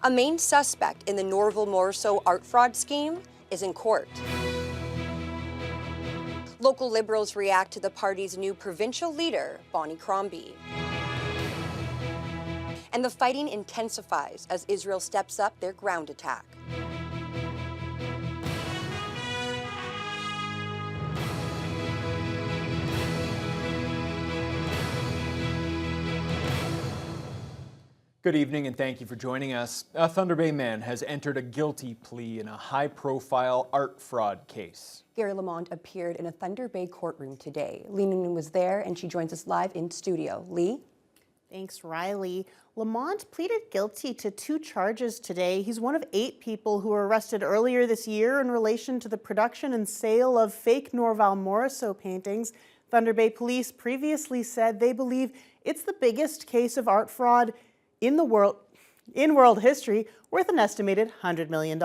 A main suspect in the Norval-Morrisseau art fraud scheme is in court. Local Liberals react to the party's new provincial leader, Bonnie Crombie. And the fighting intensifies as Israel steps up their ground attack. Good evening and thank you for joining us. A Thunder Bay man has entered a guilty plea in a high-profile art fraud case. Gary Lamont appeared in a Thunder Bay courtroom today. Lee Noonan was there and she joins us live in studio. Lee? Thanks, Riley. Lamont pleaded guilty to 2 charges today. He's one of 8 people who were arrested earlier this year in relation to the production and sale of fake Norval-Morrisseau paintings. Thunder Bay police previously said they believe it's the biggest case of art fraud in world history, worth an estimated $100 million.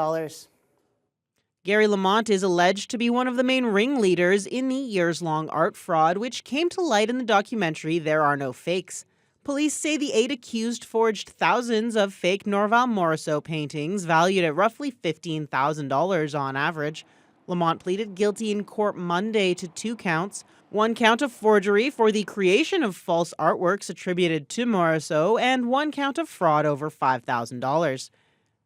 Gary Lamont is alleged to be one of the main ringleaders in the years-long art fraud, which came to light in the documentary There Are No Fakes. Police say the 8 accused forged thousands of fake Norval-Morrisseau paintings, valued at roughly $15,000 on average. Lamont pleaded guilty in court Monday to 2 counts. 1 count of forgery for the creation of false artworks attributed to Morrisseau, and 1 count of fraud over $5,000.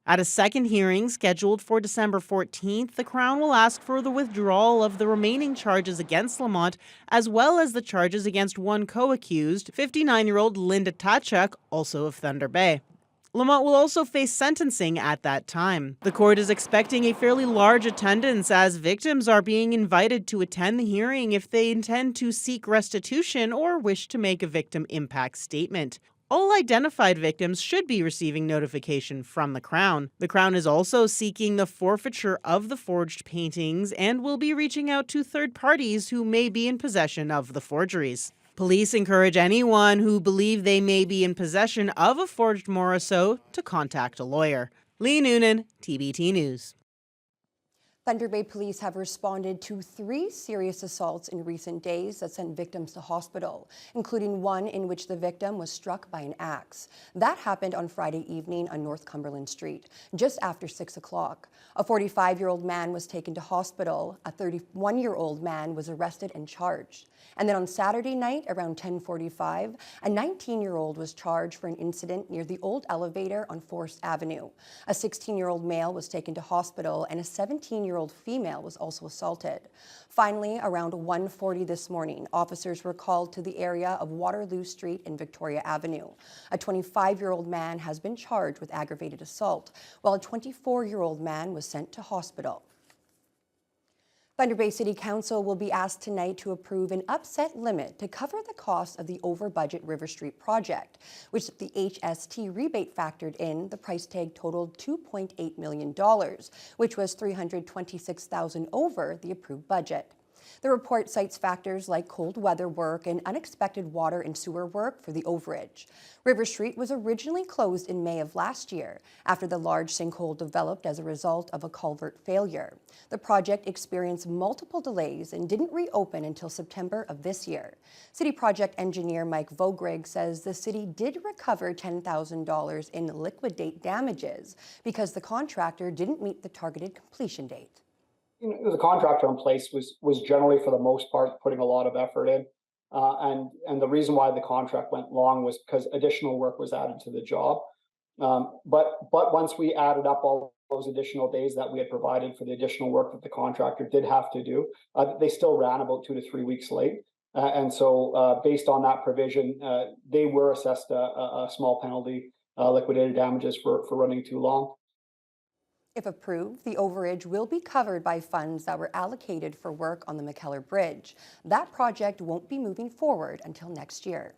At a second hearing scheduled for December 14th, the Crown will ask for the withdrawal of the remaining charges against Lamont, as well as the charges against 1 co-accused, 59-year-old Linda Tachuk, also of Thunder Bay. Lamont will also face sentencing at that time. The court is expecting a fairly large attendance as victims are being invited to attend the hearing if they intend to seek restitution or wish to make a victim impact statement. All identified victims should be receiving notification from the Crown. The Crown is also seeking the forfeiture of the forged paintings and will be reaching out to third parties who may be in possession of the forgeries. Police encourage anyone who believe they may be in possession of a forged Morrisseau to contact a lawyer. Lee Noonan, TBT News. Thunder Bay police have responded to 3 serious assaults in recent days that sent victims to hospital, including one in which the victim was struck by an axe. That happened on Friday evening on North Cumberland Street, just after 6 o'clock. A 45-year-old man was taken to hospital. A 31-year-old man was arrested and charged. And then on Saturday night, around 10:45, a 19-year-old was charged for an incident near the old elevator on Forest Avenue. A 16-year-old male was taken to hospital, and a 17-year-old female was also assaulted. Finally, around 1:40 this morning, officers were called to the area of Waterloo Street and Victoria Avenue. A 25-year-old man has been charged with aggravated assault, while a 24-year-old man was sent to hospital. Thunder Bay City Council will be asked tonight to approve an upset limit to cover the cost of the over-budget River Street project, which the HST rebate factored in. The price tag totaled $2.8 million, which was $326,000 over the approved budget. The report cites factors like cold weather work and unexpected water and sewer work for the overage. River Street was originally closed in May of last year after the large sinkhole developed as a result of a culvert failure. The project experienced multiple delays and didn't reopen until September of this year. City project engineer Mike Vogrig says the city did recover $10,000 in liquidate damages because the contractor didn't meet the targeted completion date. The contractor in place was generally, for the most part, putting a lot of effort in, and the reason why the contract went long was because additional work was added to the job. But once we added up all those additional days that we had provided for the additional work that the contractor did have to do, they still ran about 2 to 3 weeks late, and so based on that provision, they were assessed a small penalty, liquidated damages for running too long. If approved, the overage will be covered by funds that were allocated for work on the McKellar Bridge. That project won't be moving forward until next year.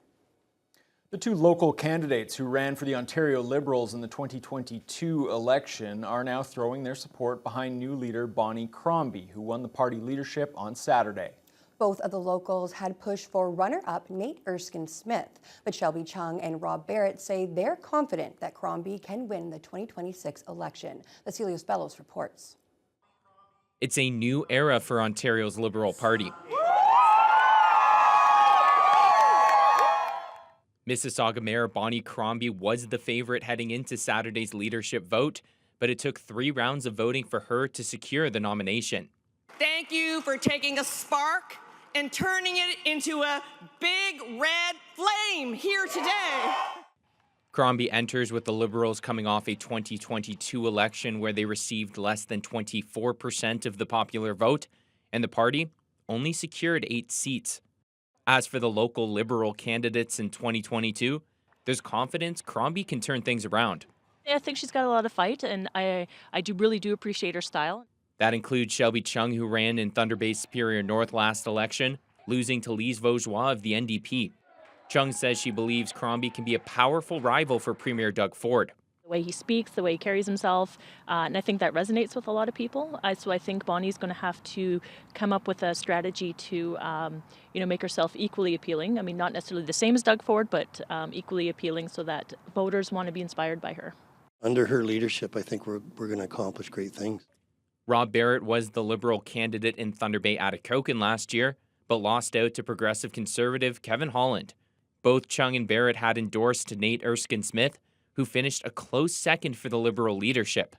The 2 local candidates who ran for the Ontario Liberals in the 2022 election are now throwing their support behind new leader Bonnie Crombie, who won the party leadership on Saturday. Both of the locals had pushed for runner-up Nate Erskine-Smith, but Shelby Chung and Rob Barrett say they're confident that Crombie can win the 2026 election. Vasilios Bellos reports. It's a new era for Ontario's Liberal Party. Mississauga Mayor Bonnie Crombie was the favorite heading into Saturday's leadership vote, but it took 3 rounds of voting for her to secure the nomination. Thank you for taking a spark and turning it into a big red flame here today. Crombie enters with the Liberals coming off a 2022 election where they received less than 24% of the popular vote, and the party only secured 8 seats. As for the local Liberal candidates in 2022, there's confidence Crombie can turn things around. I think she's got a lot of fight, and I really do appreciate her style. That includes Shelby Chung, who ran in Thunder Bay's Superior North last election, losing to Lise Vaugeois of the NDP. Chung says she believes Crombie can be a powerful rival for Premier Doug Ford. The way he speaks, the way he carries himself, and I think that resonates with a lot of people. So I think Bonnie's going to have to come up with a strategy to, make herself equally appealing. I mean, not necessarily the same as Doug Ford, but equally appealing so that voters want to be inspired by her. Under her leadership, I think we're going to accomplish great things. Rob Barrett was the Liberal candidate in Thunder Bay Atikokan last year, but lost out to Progressive Conservative Kevin Holland. Both Chung and Barrett had endorsed Nate Erskine-Smith, who finished a close second for the Liberal leadership.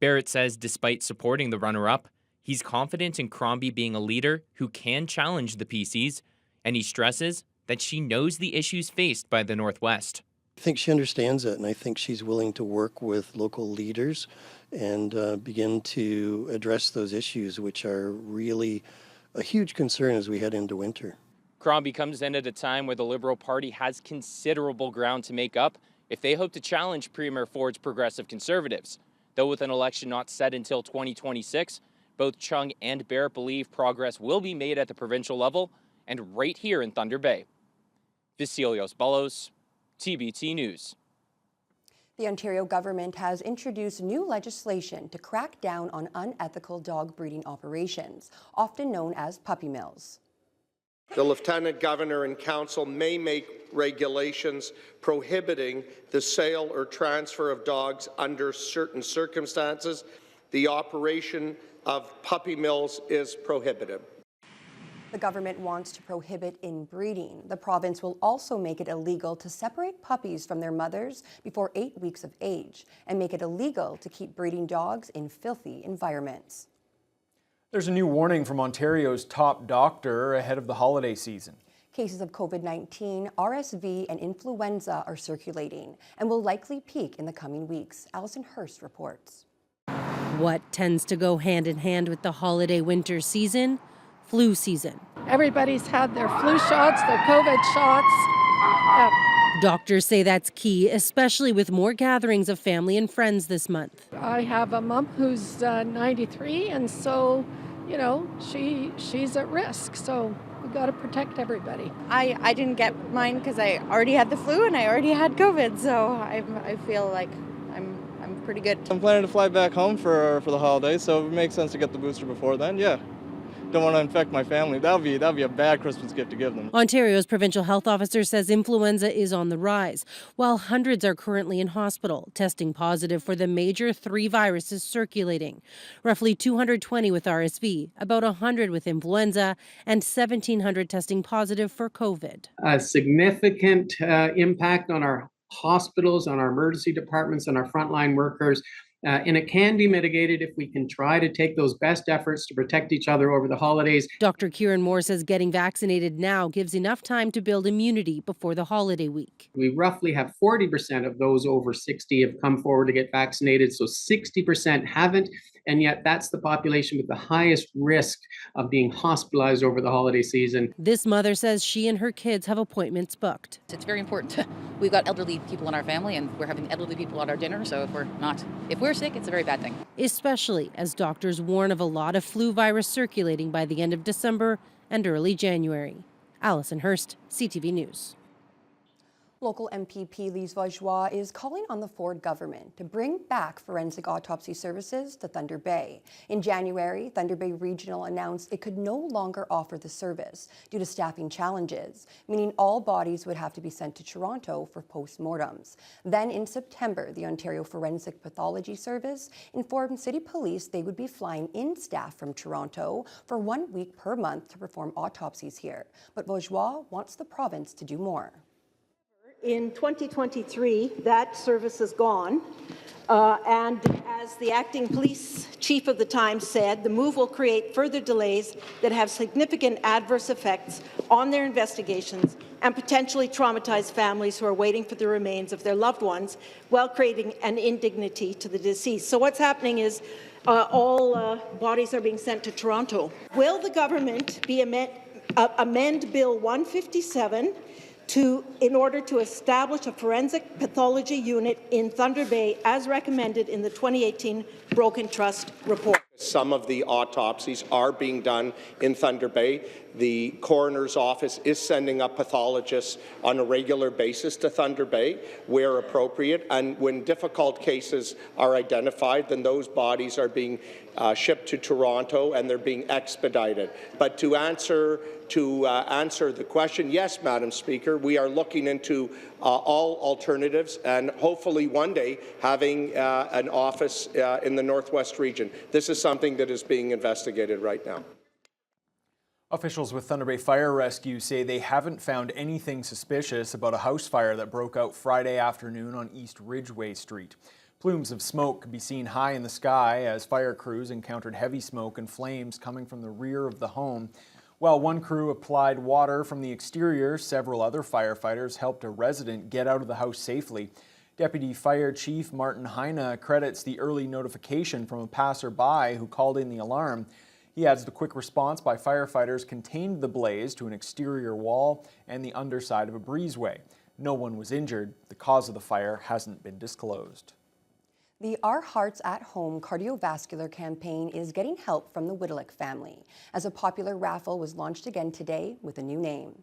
Barrett says despite supporting the runner-up, he's confident in Crombie being a leader who can challenge the PCs, and he stresses that she knows the issues faced by the Northwest. I think she understands it, and I think she's willing to work with local leaders and begin to address those issues, which are really a huge concern as we head into winter. Crombie comes in at a time where the Liberal Party has considerable ground to make up if they hope to challenge Premier Ford's Progressive Conservatives. Though with an election not set until 2026, both Chung and Barrett believe progress will be made at the provincial level and right here in Thunder Bay. Vasilios Bellos, TBT News. The Ontario government has introduced new legislation to crack down on unethical dog breeding operations, often known as puppy mills. The Lieutenant Governor and Council may make regulations prohibiting the sale or transfer of dogs under certain circumstances. The operation of puppy mills is prohibited. The government wants to prohibit inbreeding. The province will also make it illegal to separate puppies from their mothers before 8 weeks of age and make it illegal to keep breeding dogs in filthy environments. There's a new warning from Ontario's top doctor ahead of the holiday season. Cases of COVID-19, RSV, and influenza are circulating and will likely peak in the coming weeks. Allison Hurst reports. What tends to go hand in hand with the holiday winter season? Flu season. Everybody's had their flu shots, their COVID shots. Doctors say that's key, especially with more gatherings of family and friends this month. I have a mom who's 93, and so, she's at risk. So we've got to protect everybody. I didn't get mine because I already had the flu and I already had COVID, so I feel like I'm pretty good. I'm planning to fly back home for the holidays, so it makes sense to get the booster before then, yeah. Don't want to infect my family. That'll be a bad Christmas gift to give them. Ontario's provincial health officer says influenza is on the rise, while hundreds are currently in hospital, testing positive for the major 3 viruses circulating. Roughly 220 with RSV, about 100 with influenza, and 1,700 testing positive for COVID. A significant impact on our hospitals, on our emergency departments, on our frontline workers. And it can be mitigated if we can try to take those best efforts to protect each other over the holidays. Dr. Kieran Moore says getting vaccinated now gives enough time to build immunity before the holiday week. We roughly have 40% of those over 60 have come forward to get vaccinated, so 60% haven't. And yet that's the population with the highest risk of being hospitalized over the holiday season. This mother says she and her kids have appointments booked. It's very important. We've got elderly people in our family and we're having elderly people at our dinner. So if we're sick, it's a very bad thing. Especially as doctors warn of a lot of flu virus circulating by the end of December and early January. Allison Hurst, CTV News. Local MPP Lise Vaugeois is calling on the Ford government to bring back forensic autopsy services to Thunder Bay. In January, Thunder Bay Regional announced it could no longer offer the service due to staffing challenges, meaning all bodies would have to be sent to Toronto for postmortems. Then in September, the Ontario Forensic Pathology Service informed City Police they would be flying in staff from Toronto for 1 week per month to perform autopsies here. But Vaugeois wants the province to do more. In 2023, that service is gone. And as the acting police chief of the time said, the move will create further delays that have significant adverse effects on their investigations and potentially traumatize families who are waiting for the remains of their loved ones while creating an indignity to the deceased. So what's happening is all bodies are being sent to Toronto. Will the government amend Bill 157 in order to establish a forensic pathology unit in Thunder Bay as recommended in the 2018 Broken Trust report? Some of the autopsies are being done in Thunder Bay. The coroner's office is sending up pathologists on a regular basis to Thunder Bay where appropriate, and when difficult cases are identified, then those bodies are being shipped to Toronto and they're being expedited. But to answer the question, yes, Madam Speaker, we are looking into all alternatives and hopefully one day having an office in the Northwest region. This is something that is being investigated right now. Officials with Thunder Bay Fire Rescue say they haven't found anything suspicious about a house fire that broke out Friday afternoon on East Ridgeway Street. Plumes of smoke could be seen high in the sky as fire crews encountered heavy smoke and flames coming from the rear of the home. While one crew applied water from the exterior, several other firefighters helped a resident get out of the house safely. Deputy Fire Chief Martin Heine credits the early notification from a passerby who called in the alarm. He adds the quick response by firefighters contained the blaze to an exterior wall and the underside of a breezeway. No one was injured. The cause of the fire hasn't been disclosed. The Our Hearts at Home cardiovascular campaign is getting help from the Whittlick family, as a popular raffle was launched again today with a new name.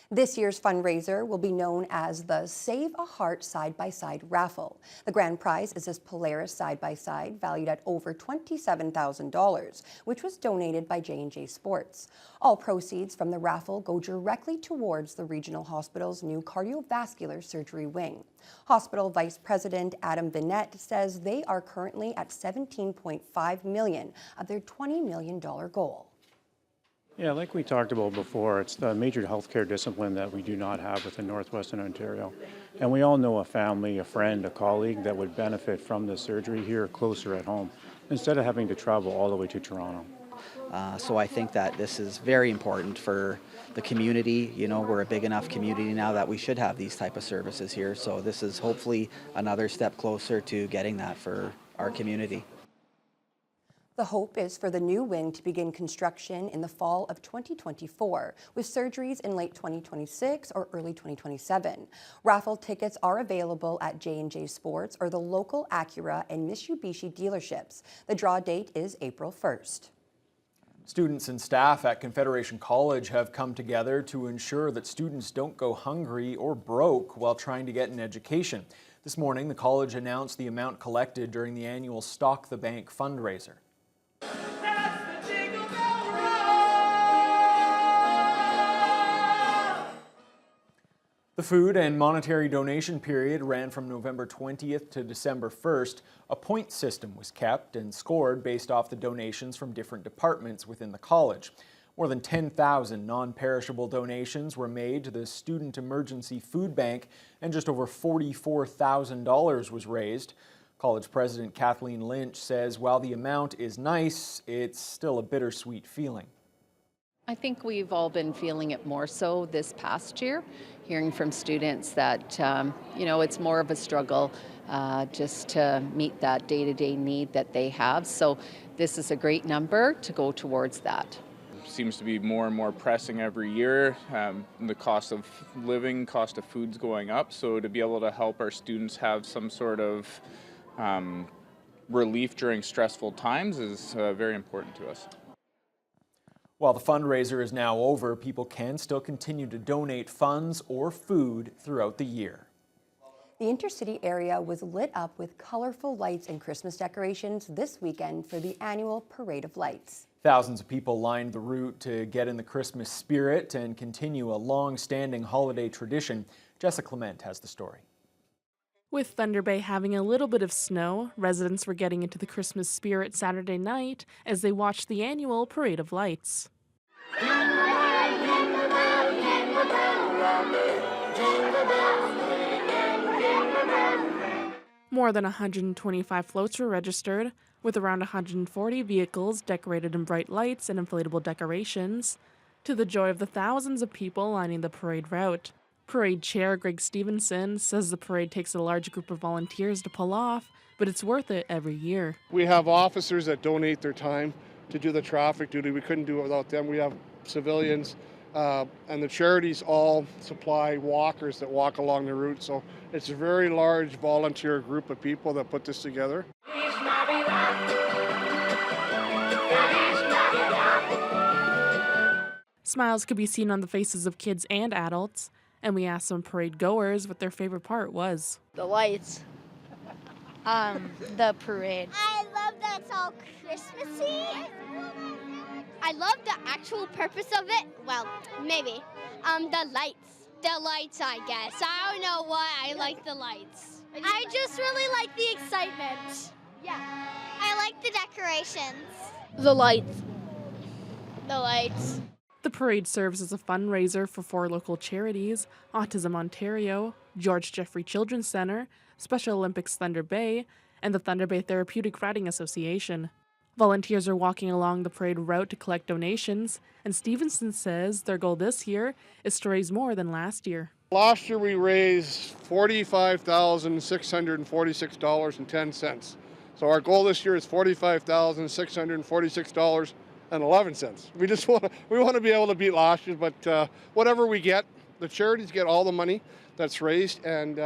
This year's fundraiser will be known as the Save a Heart Side-by-Side Raffle. The grand prize is this Polaris side-by-side valued at over $27,000, which was donated by J&J Sports. All proceeds from the raffle go directly towards the regional hospital's new cardiovascular surgery wing. Hospital Vice President Adam Vinette says they are currently at $17.5 million of their $20 million goal. Yeah, like we talked about before, it's the major healthcare discipline that we do not have within Northwestern Ontario. And we all know a family, a friend, a colleague that would benefit from this surgery here closer at home, instead of having to travel all the way to Toronto. So I think that this is very important for the community. You know, we're a big enough community now that we should have these type of services here. So this is hopefully another step closer to getting that for our community. The hope is for the new wing to begin construction in the fall of 2024, with surgeries in late 2026 or early 2027. Raffle tickets are available at J&J Sports or the local Acura and Mitsubishi dealerships. The draw date is April 1st. Students and staff at Confederation College have come together to ensure that students don't go hungry or broke while trying to get an education. This morning, the college announced the amount collected during the annual Stock the Bank fundraiser. The food and monetary donation period ran from November 20th to December 1st. A point system was kept and scored based off the donations from different departments within the college. More than 10,000 non-perishable donations were made to the Student Emergency Food Bank, and just over $44,000 was raised. College President Kathleen Lynch says while the amount is nice, it's still a bittersweet feeling. I think we've all been feeling it more so this past year, hearing from students that, it's more of a struggle just to meet that day-to-day need that they have. So this is a great number to go towards that. Seems to be more and more pressing every year. The cost of living, cost of food's going up. So to be able to help our students have some sort of relief during stressful times is very important to us. While the fundraiser is now over, people can still continue to donate funds or food throughout the year. The intercity area was lit up with colorful lights and Christmas decorations this weekend for the annual Parade of Lights. Thousands of people lined the route to get in the Christmas spirit and continue a long-standing holiday tradition. Jessica Clement has the story. With Thunder Bay having a little bit of snow, residents were getting into the Christmas spirit Saturday night as they watched the annual Parade of Lights. Jingle bell, jingle bell, jingle bell rock, jingle bells More than 125 floats were registered, with around 140 vehicles decorated in bright lights and inflatable decorations, to the joy of the thousands of people lining the parade route. Parade Chair Greg Stevenson says the parade takes a large group of volunteers to pull off, but it's worth it every year. We have officers that donate their time to do the traffic duty. We couldn't do it without them. We have civilians, and the charities all supply walkers that walk along the route. So it's a very large volunteer group of people that put this together. Smiles could be seen on the faces of kids and adults, and we asked some parade goers what their favorite part was. The lights. The parade. I love that it's all Christmassy. I love the actual purpose of it. Well, maybe. The lights. The lights, I guess. I don't know why I like the lights. I just really like the excitement. Yeah. I like the decorations. The lights. The lights. The parade serves as a fundraiser for 4 local charities: Autism Ontario, George Jeffrey Children's Centre, Special Olympics Thunder Bay, and the Thunder Bay Therapeutic Riding Association. Volunteers are walking along the parade route to collect donations, and Stevenson says their goal this year is to raise more than last year. Last year we raised $45,646.10. So our goal this year is $45,646.11. We want to be able to beat last year, but whatever we get, the charities get all the money that's raised, and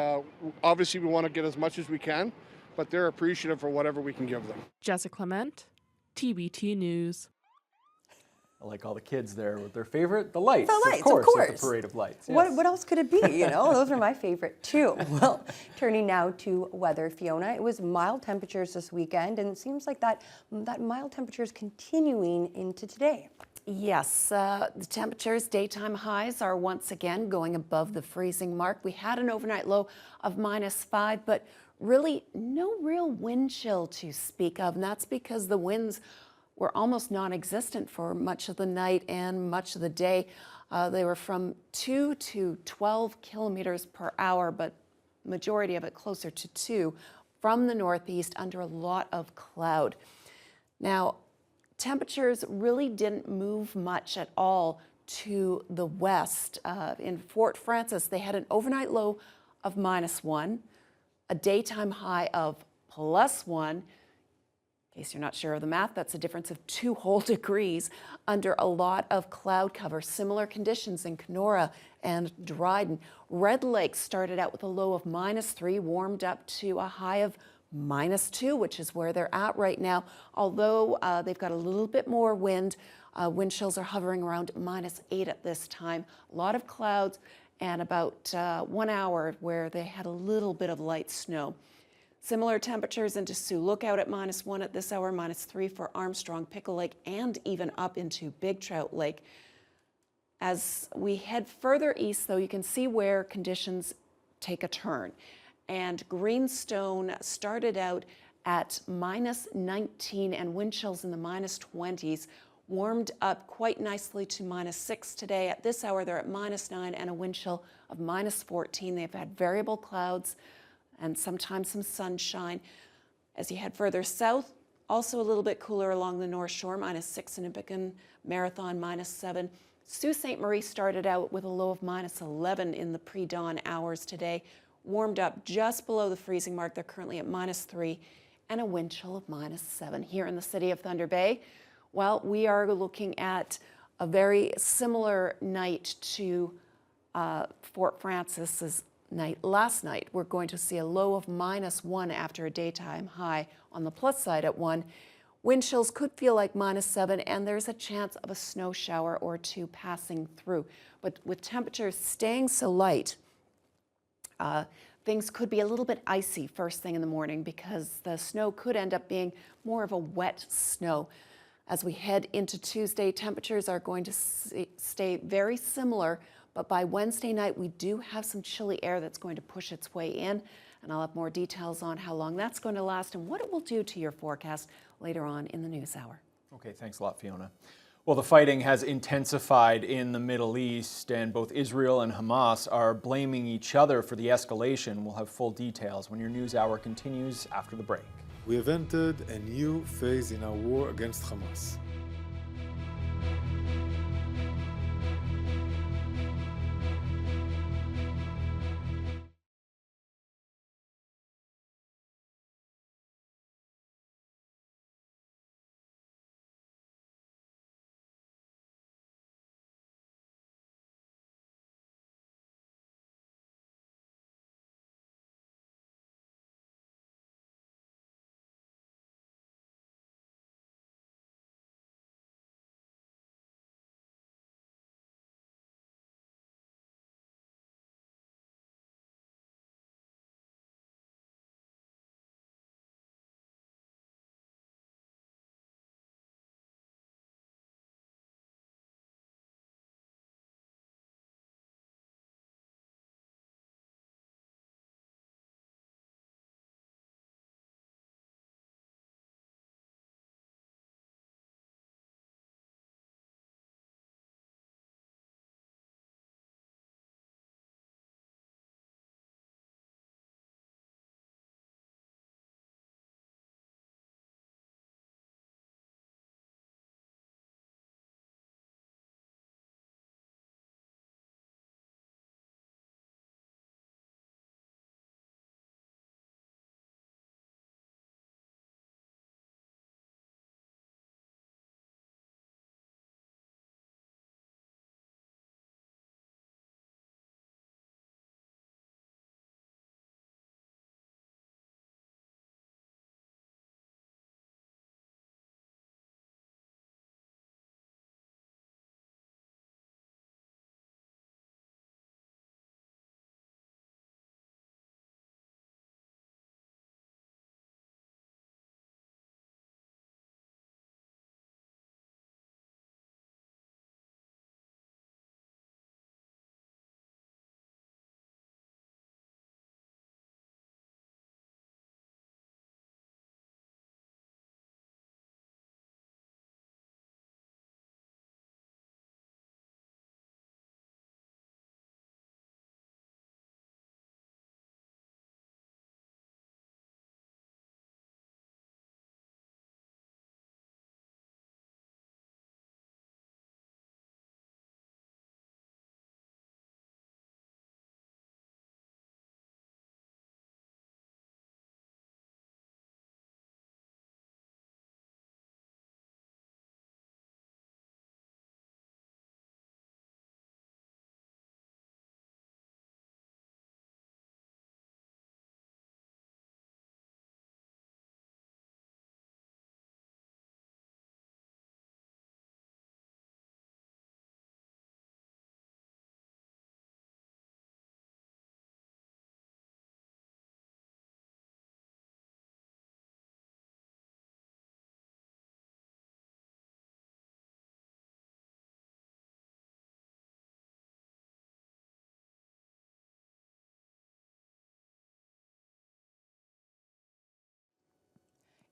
obviously we want to get as much as we can, but they're appreciative for whatever we can give them. Jessica Clement, TBT News. I like all the kids there with their favorite, the lights. The lights, of course. of course. At the parade of lights. Yes. What else could it be? You know, those are my favorite too. Well, turning now to weather, Fiona. It was mild temperatures this weekend, and it seems like that mild temperature is continuing into today. Yes, the temperatures, daytime highs are once again going above the freezing mark. We had an overnight low of -5, but really no real wind chill to speak of, and that's because the winds were almost non-existent for much of the night and much of the day. They were from 2 to 12 kilometers per hour, but majority of it closer to 2 from the northeast under a lot of cloud. Now, temperatures really didn't move much at all to the west. In Fort Frances, they had an overnight low of -1, a daytime high of +1. In case you're not sure of the math, that's a difference of 2 whole degrees under a lot of cloud cover. Similar conditions in Kenora and Dryden. Red Lake started out with a low of -3, warmed up to a high of -2, which is where they're at right now. Although they've got a little bit more wind, wind chills are hovering around -8 at this time. A lot of clouds and about 1 hour where they had a little bit of light snow. Similar temperatures into Sioux Lookout at -1 at this hour, -3 for Armstrong, Pickle Lake, and even up into Big Trout Lake. As we head further east, though, you can see where conditions take a turn. And Greenstone started out at -19 and wind chills in the -20s, warmed up quite nicely to -6 today. At this hour, they're at -9 and a wind chill of -14. They've had variable clouds and sometimes some sunshine. As you head further south, also a little bit cooler along the North Shore, -6 in Nipissing, Marathon -7. Sault Ste. Marie started out with a low of -11 in the pre-dawn hours today, warmed up just below the freezing mark. They're currently at -3 and a wind chill of -7. Here in the city of Thunder Bay, well, we are looking at a very similar night to Fort Frances' night last night. We're going to see a low of -1 after a daytime high on the plus side at 1. Wind chills could feel like -7, and there's a chance of a snow shower or 2 passing through. But with temperatures staying so light, things could be a little bit icy first thing in the morning because the snow could end up being more of a wet snow. As we head into Tuesday, temperatures are going to stay very similar, but by Wednesday night, we do have some chilly air that's going to push its way in, and I'll have more details on how long that's going to last and what it will do to your forecast later on in the news hour. Okay, thanks a lot, Fiona. Well, the fighting has intensified in the Middle East, and both Israel and Hamas are blaming each other for the escalation. We'll have full details when your news hour continues after the break. We have entered a new phase in our war against Hamas.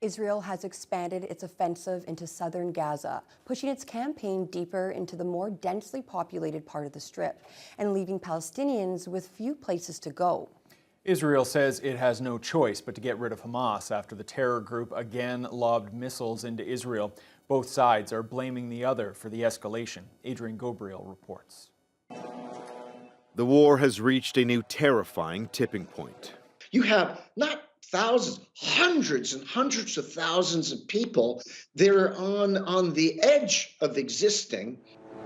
Israel has expanded its offensive into southern Gaza, pushing its campaign deeper into the more densely populated part of the Strip and leaving Palestinians with few places to go. Israel says it has no choice but to get rid of Hamas after the terror group again lobbed missiles into Israel. Both sides are blaming the other for the escalation. Adrian Gobriel reports. The war has reached a new terrifying tipping point. You have not thousands, hundreds and hundreds of thousands of people that are on the edge of existing.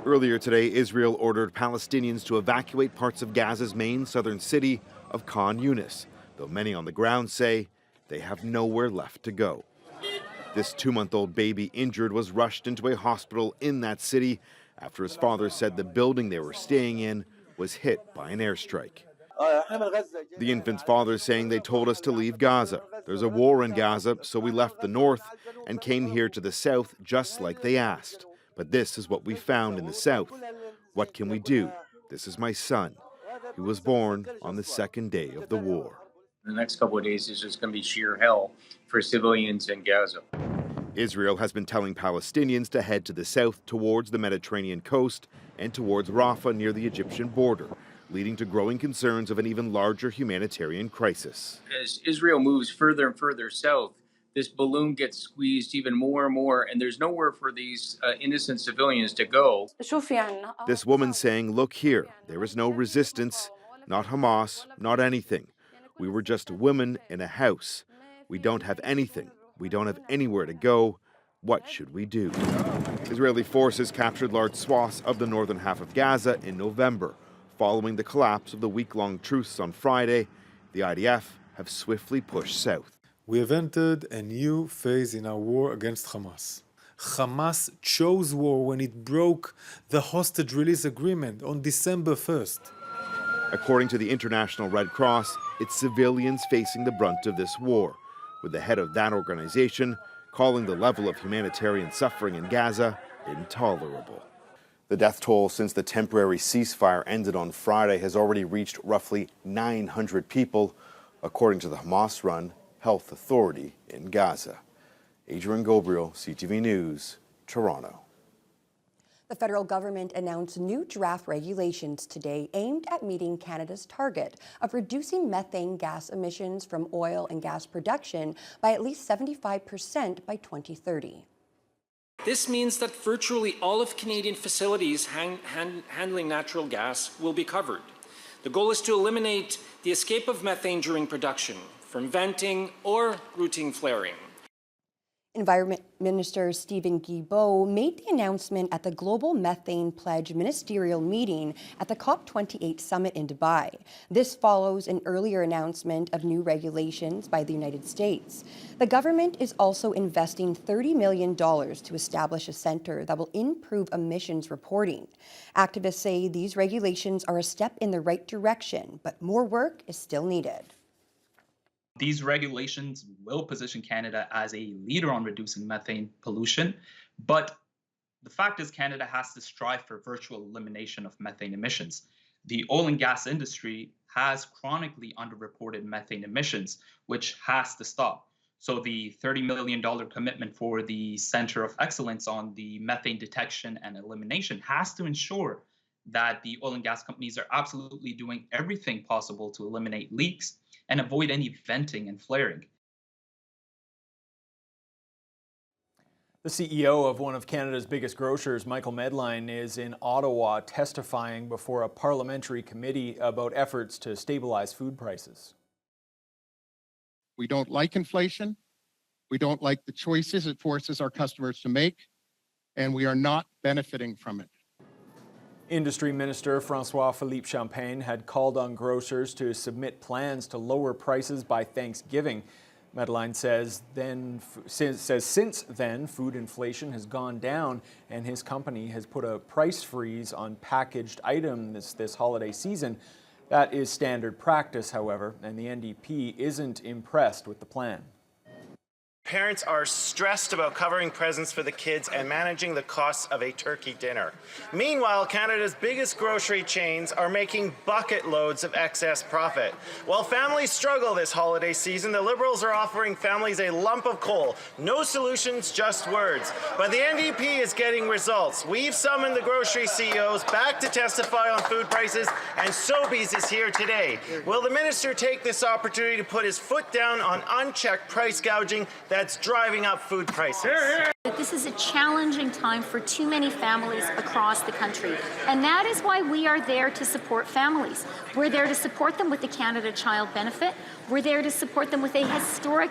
Earlier today, Israel ordered Palestinians to evacuate parts of Gaza's main southern city of Khan Yunis, though many on the ground say they have nowhere left to go. This 2-month-old baby injured was rushed into a hospital in that city after his father said the building they were staying in was hit by an airstrike. The infant's father saying they told us to leave Gaza. There's a war in Gaza, so we left the north and came here to the south just like they asked. But this is what we found in the south. What can we do? This is my son. He was born on the second day of the war. The next couple of days is just going to be sheer hell for civilians in Gaza. Israel has been telling Palestinians to head to the south towards the Mediterranean coast and towards Rafah near the Egyptian border, leading to growing concerns of an even larger humanitarian crisis. As Israel moves further and further south, this balloon gets squeezed even more and more, and there's nowhere for these innocent civilians to go. This woman saying, look here, there is no resistance, not Hamas, not anything. We were just women in a house. We don't have anything. We don't have anywhere to go. What should we do? Israeli forces captured large swaths of the northern half of Gaza in November. Following the collapse of the week-long truce on Friday, the IDF have swiftly pushed south. We have entered a new phase in our war against Hamas. Hamas chose war when it broke the hostage release agreement on December 1st. According to the International Red Cross, it's civilians facing the brunt of this war, with the head of that organization calling the level of humanitarian suffering in Gaza intolerable. The death toll since the temporary ceasefire ended on Friday has already reached roughly 900 people, according to the Hamas-run Health Authority in Gaza. Adrian Gabriel, CTV News, Toronto. The federal government announced new draft regulations today aimed at meeting Canada's target of reducing methane gas emissions from oil and gas production by at least 75% by 2030. This means that virtually all of Canadian facilities handling natural gas will be covered. The goal is to eliminate the escape of methane during production from venting or routine flaring. Environment Minister Stephen Guilbeault made the announcement at the Global Methane Pledge ministerial meeting at the COP28 summit in Dubai. This follows an earlier announcement of new regulations by the United States. The government is also investing $30 million to establish a center that will improve emissions reporting. Activists say these regulations are a step in the right direction, but more work is still needed. These regulations will position Canada as a leader on reducing methane pollution, but the fact is Canada has to strive for virtual elimination of methane emissions. The oil and gas industry has chronically underreported methane emissions, which has to stop. So the $30 million commitment for the Center of Excellence on the methane detection and elimination has to ensure that the oil and gas companies are absolutely doing everything possible to eliminate leaks and avoid any venting and flaring. The CEO of one of Canada's biggest grocers, Michael Medline, is in Ottawa testifying before a parliamentary committee about efforts to stabilize food prices. We don't like inflation. We don't like the choices it forces our customers to make, and we are not benefiting from it. Industry Minister François-Philippe Champagne had called on grocers to submit plans to lower prices by Thanksgiving. Medline says since then, food inflation has gone down and his company has put a price freeze on packaged items this holiday season. That is standard practice, however, and the NDP isn't impressed with the plan. Parents are stressed about covering presents for the kids and managing the costs of a turkey dinner. Meanwhile, Canada's biggest grocery chains are making bucket loads of excess profit. While families struggle this holiday season, the Liberals are offering families a lump of coal. No solutions, just words. But the NDP is getting results. We've summoned the grocery CEOs back to testify on food prices, and Sobeys is here today. Will the minister take this opportunity to put his foot down on unchecked price gouging that's driving up food prices? This is a challenging time for too many families across the country, and that is why we are there to support families. We're there to support them with the Canada Child Benefit. We're there to support them with a historic